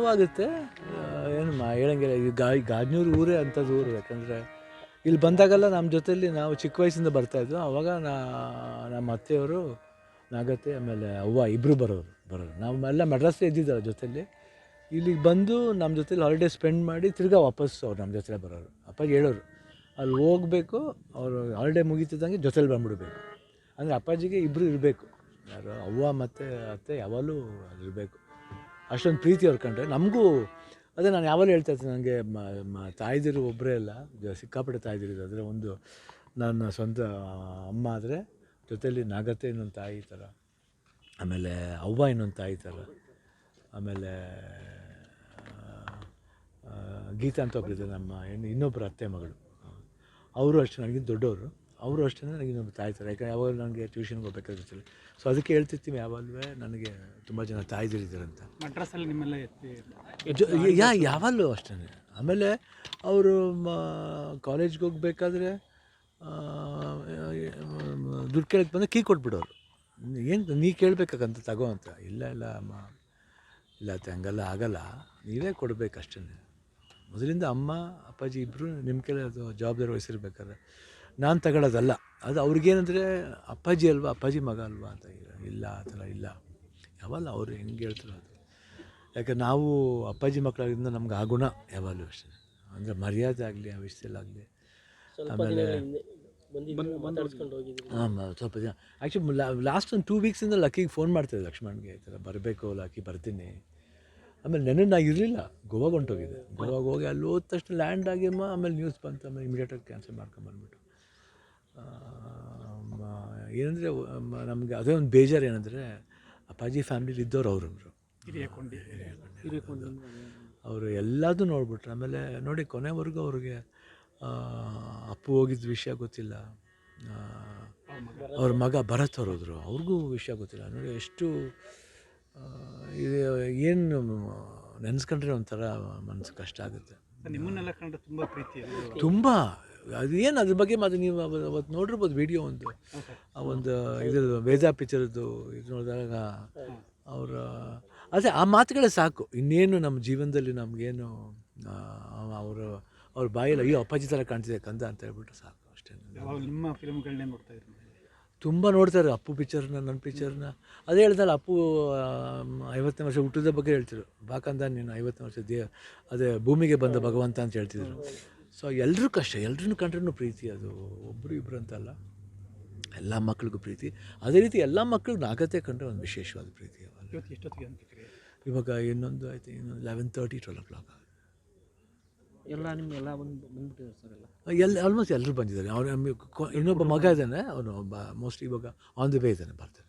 ನೋವಾಗುತ್ತೆ. ಏನು ಹೇಳಂಗಿಲ್ಲ. ಈ ಗಾಜನೂರು ಊರೇ ಅಂಥದ್ದು ಊರು. ಯಾಕಂದರೆ ಇಲ್ಲಿ ಬಂದಾಗೆಲ್ಲ ನಮ್ಮ ಜೊತೆಯಲ್ಲಿ ನಾವು ಚಿಕ್ಕ ವಯಸ್ಸಿಂದ ಬರ್ತಾಯಿದ್ವು. ಆವಾಗ ನಮ್ಮ ಅತ್ತೆಯವರು, ನಾಗತ್ತೆ, ಆಮೇಲೆ ಅವ್ವ ಇಬ್ಬರು ಬರೋರು. ನಾವೆಲ್ಲ ಮೆಡ್ರಾಸೇ ಇದ್ದಿದ್ದಲ್ಲ ಜೊತೆಯಲ್ಲಿ. ಇಲ್ಲಿಗೆ ಬಂದು ನಮ್ಮ ಜೊತೆಲಿ ಹಾಲಿಡೇ ಸ್ಪೆಂಡ್ ಮಾಡಿ ತಿರ್ಗಾ ವಾಪಸ್ಸು ಅವ್ರು ನಮ್ಮ ಜೊತೆ ಬರೋರು. ಅಪ್ಪಾಜಿ ಹೇಳೋರು, ಅಲ್ಲಿ ಹೋಗಬೇಕು, ಅವರು ಹಾಲಿಡೇ ಮುಗೀತಿದ್ದಂಗೆ ಜೊತೆಲಿ ಬಂದುಬಿಡ್ಬೇಕು. ಅಂದರೆ ಅಪ್ಪಾಜಿಗೆ ಇಬ್ಬರು ಇರಬೇಕು, ಯಾರು ಅವ್ವ ಮತ್ತು ಅತ್ತೆ ಯಾವಾಗಲೂ ಅಲ್ಲಿರಬೇಕು. ಅಷ್ಟೊಂದು ಪ್ರೀತಿ ಅವ್ರು ಕಂಡ್ರೆ ನಮಗೂ. ಅದೇ ನಾನು ಯಾವಾಗಲೂ ಹೇಳ್ತಾಯಿರ್ತೀನಿ, ನನಗೆ ತಾಯ್ದಿರು ಒಬ್ಬರೇ ಅಲ್ಲ, ಸಿಕ್ಕಾಪಟ್ಟೆ ತಾಯ್ದಿರಿದೆ. ಅಂದರೆ ಒಂದು ನನ್ನ ಸ್ವಂತ ಅಮ್ಮ ಆದರೆ ಜೊತೆಯಲ್ಲಿ ನಾಗತ್ತೆ ಇನ್ನೊಂದು ತಾಯಿ ಥರ, ಆಮೇಲೆ ಅವ್ವ ಇನ್ನೊಂದು ತಾಯಿ ಥರ, ಆಮೇಲೆ ಗೀತಾ ಅಂತ ಒಬ್ಬರಿದ್ದಾರೆ ನಮ್ಮ ಇನ್ನೊಬ್ಬರು ಅತ್ತೆ ಮಗಳು, ಅವರು ಅಷ್ಟೇ ನನಗಿಂತ ದೊಡ್ಡವರು. ಅವರು ಅಷ್ಟೇ ನನಗೆ ಇನ್ನೊಬ್ಬರು ತಾಯಿ ಥರ. ಯಾಕಂದರೆ ಯಾವಾಗ ನನಗೆ ಟ್ಯೂಷನ್ಗೆ ಹೋಗ್ಬೇಕಾಗಿರ್ತಲ್ಲ. ಸೊ ಅದಕ್ಕೆ ಹೇಳ್ತಿರ್ತೀವಿ ಯಾವಾಗಲೂ ನನಗೆ ತುಂಬ ಜನ ತಾಯ್ದಿರಿದ್ದಾರೆ ಅಂತ. ಮಡ್ರಾಸಲ್ಲಿ ನಿಮ್ಮೆಲ್ಲ ಯಾವಾಗಲೂ ಅಷ್ಟೇ. ಆಮೇಲೆ ಅವರು ಕಾಲೇಜ್ಗೆ ಹೋಗ್ಬೇಕಾದ್ರೆ ದುಡ್ಡು ಕೇಳಕ್ಕೆ ಬಂದರೆ ಕೀ ಕೊಟ್ಬಿಡೋರು. ಏನು ನೀ ಕೇಳಬೇಕಂತ ತಗೋ ಅಂತ. ಇಲ್ಲ ಅಮ್ಮ, ಇಲ್ಲ ಅತ್ತೆ, ಹಂಗೆಲ್ಲ ಆಗಲ್ಲ, ನೀವೇ ಕೊಡಬೇಕಷ್ಟೇ. ಮೊದಲಿಂದ ಅಮ್ಮ ಅಪ್ಪಾಜಿ ಇಬ್ಬರು ನಿಮ್ಮ ಕೈಲಿ ಅದು ಜವಾಬ್ದಾರಿ ವಹಿಸಿರ್ಬೇಕಾದ್ರೆ ನಾನು ತಗೊಳ್ಳೋದಲ್ಲ. ಅದು ಅವ್ರಿಗೇನಂದರೆ ಅಪ್ಪಾಜಿ ಅಲ್ವಾ, ಅಪ್ಪಾಜಿ ಮಗ ಅಲ್ವಾ ಅಂತ. ಇಲ್ಲ ಆ ಥರ ಇಲ್ಲ, ಯಾವಲ್ಲ ಅವ್ರು ಹೆಂಗೆ ಹೇಳ್ತಾರೋ ಅದು. ಯಾಕೆ ನಾವು ಅಪ್ಪಾಜಿ ಮಕ್ಕಳಾಗಿಂದ ನಮ್ಗೆ ಆ ಗುಣ ಯಾವಾಗಲೂ ಅಷ್ಟೇ. ಅಂದರೆ ಮರ್ಯಾದೆ ಆಗಲಿ, ಆ ವಿಷಯದಲ್ಲಾಗಲಿ. ಆಮೇಲೆ ಹಾಂ, ಸ್ವಲ್ಪ ದಿನ ಆ್ಯಕ್ಚುಲಿ ಲಾಸ್ಟ್ ಒಂದು 2 ವೀಕ್ಸಿಂದ ಲಕ್ಕಿಗೆ ಫೋನ್ ಮಾಡ್ತಾಯಿದ್ದೆ, ಲಕ್ಷ್ಮಣ್ಗೆ, ಈ ಥರ ಬರಬೇಕು ಲಕ್ಕಿ, ಬರ್ತೀನಿ. ಆಮೇಲೆ ನೆನ್ನೆ ನಾನು ಇರಲಿಲ್ಲ, ಗೋವಾಗೆ ಹೊಂಟೋಗಿದ್ದೆ. ಗೋವಾಗೆ ಹೋಗಿ ಅಲ್ಲಿ ಹೋದ ತಕ್ಷಣ ಲ್ಯಾಂಡ್ ಆಗಿಮ್ಮ, ಆಮೇಲೆ ನ್ಯೂಸ್ ಬಂತು. ಆಮೇಲೆ ಇಮಿಡಿಯೇಟಾಗಿ ಕ್ಯಾನ್ಸಲ್ ಮಾಡ್ಕೊಂಬಂದ್ಬಿಟ್ಟು. ಏನಂದರೆ ನಮಗೆ ಅದೇ ಒಂದು ಬೇಜಾರು. ಏನಂದರೆ ಅಪ್ಪಾಜಿ ಫ್ಯಾಮಿಲಿಲಿ ಇದ್ದವ್ರು ಅವರೊಬ್ಬರು ಅವರು ಎಲ್ಲದೂ ನೋಡ್ಬಿಟ್ರು. ಆಮೇಲೆ ನೋಡಿ ಕೊನೆವರೆಗೂ ಅವ್ರಿಗೆ ಅಪ್ಪು ಹೋಗಿದ್ದ ವಿಷಯ ಗೊತ್ತಿಲ್ಲ, ಅವ್ರ ಮಗ ಭರತ್ ಹೋದ್ರು, ಅವ್ರಿಗೂ ವಿಷಯ ಗೊತ್ತಿಲ್ಲ. ನೋಡಿ ಎಷ್ಟು ಇದು ಏನು ನೆನೆಸ್ಕೊಂಡ್ರೆ ಒಂಥರ ಮನಸ್ಸು ಕಷ್ಟ ಆಗುತ್ತೆ. ನಿಮ್ಮನ್ನೆಲ್ಲ ಕಂಡ್ರೆ ತುಂಬ ಪ್ರೀತಿ, ತುಂಬ. ಅದೇನು ಅದ್ರ ಬಗ್ಗೆ ಮತ್ತು ನೀವು ಅವತ್ತು ನೋಡಿರ್ಬೋದು ವಿಡಿಯೋ, ಒಂದು ಇದು ವೇದ ಪಿಕ್ಚರ್ದು ಇದು ನೋಡಿದಾಗ ಅದೇ ಆ ಮಾತುಗಳೇ ಸಾಕು. ಇನ್ನೇನು ನಮ್ಮ ಜೀವನದಲ್ಲಿ ನಮಗೇನು ಅವ್ರ ಬಾಯಲ್ಲಿ ಅಯ್ಯೋ ಅಪ್ಪಾಜಿ ಥರ ಕಾಣ್ತಿದೆ ಕಂದ ಅಂತ ಹೇಳ್ಬಿಟ್ಟು ಸಾಕು ಅಷ್ಟೇ. ನಿಮ್ಮ ಫಿಲ್ಮ್ಗಳನ್ನೇ ನೋಡ್ತಾ ಇದ್ದೀನಿ, ತುಂಬ ನೋಡ್ತಾರೆ ಅಪ್ಪು ಪಿಕ್ಚರ್ನ, ನನ್ನ ಪಿಕ್ಚರ್ನ. ಅದೇ ಹೇಳ್ದಲ್ಲ, ಅಪ್ಪು 50ನೇ ವರ್ಷ ಹುಟ್ಟಿದ ಬಗ್ಗೆ ಹೇಳ್ತಿದ್ರು. ಬಾಕಂದ ನೀನು 50ನೇ ವರ್ಷ ಅದೇ ಭೂಮಿಗೆ ಬಂದ ಭಗವಂತ ಅಂತ ಹೇಳ್ತಿದ್ರು. ಸೊ ಎಲ್ಲರೂ ಕಷ್ಟ, ಎಲ್ಲರೂ ಕಂಡ್ರೂ ಪ್ರೀತಿ. ಅದು ಒಬ್ಬರು ಇಬ್ಬರು ಅಂತಲ್ಲ, ಎಲ್ಲ ಮಕ್ಳಿಗೂ ಪ್ರೀತಿ. ಅದೇ ರೀತಿ ಎಲ್ಲ ಮಕ್ಳಿಗೂ ನಾಗತ್ತೆ ಕಂಡ್ರೆ ಒಂದು ವಿಶೇಷವಾದ ಪ್ರೀತಿ. ಎಷ್ಟೊತ್ತಿಗೆ ಅಂತ್ಯಕ್ರಿಯೆ? ಇವಾಗ ಇನ್ನೊಂದು ಆಯ್ತು, ಇನ್ನೊಂದು 11:30 12 o'clock. ಎಲ್ಲ ನಿಮ್ಮೆಲ್ಲ ಬಂದ್ಬಿಟ್ಟಿದ್ದಾರೆ ಸರ್? ಎಲ್ಲ ಆಲ್ಮೋಸ್ಟ್ ಎಲ್ಲರೂ ಬಂದಿದ್ದಾರೆ. ಅವ್ರು ಇನ್ನೊಬ್ಬ ಮಗ ಇದ್ದಾನೆ, ಅವನು ಮೋಸ್ಟ್ಲಿ ಇವಾಗ ಆನ್ ದಿ ವೇ ಇದ್ದಾನೆ, ಬರ್ತಾನೆ.